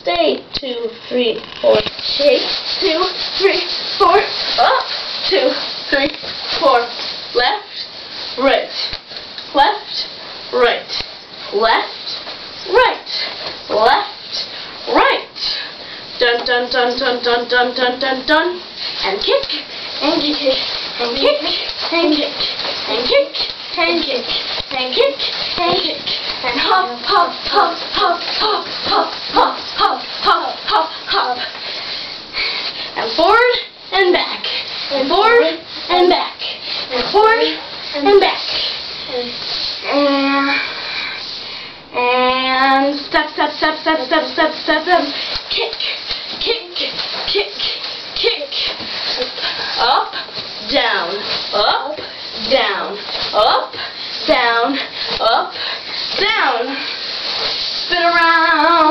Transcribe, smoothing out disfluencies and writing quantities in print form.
Stay. 2, 3, 4. Shake. 2, 3, 4. Up. 2, 3, 4. Left, right. Left, right. Left, right. Left, right. Dun dun dun dun dun dun dun dun dun. And kick. And kick. And kick. And kick. And kick. And kick. And kick. And kick. And hop, hop, hop, hop, hop, hop, hop, hop, hop, hop, hop. And forward and back. And forward and back. And forward and back. And step, step, step, step, step, step, step, step. Kick, kick, kick, kick. Up, down, up, down, up, down, up, down. Spin around.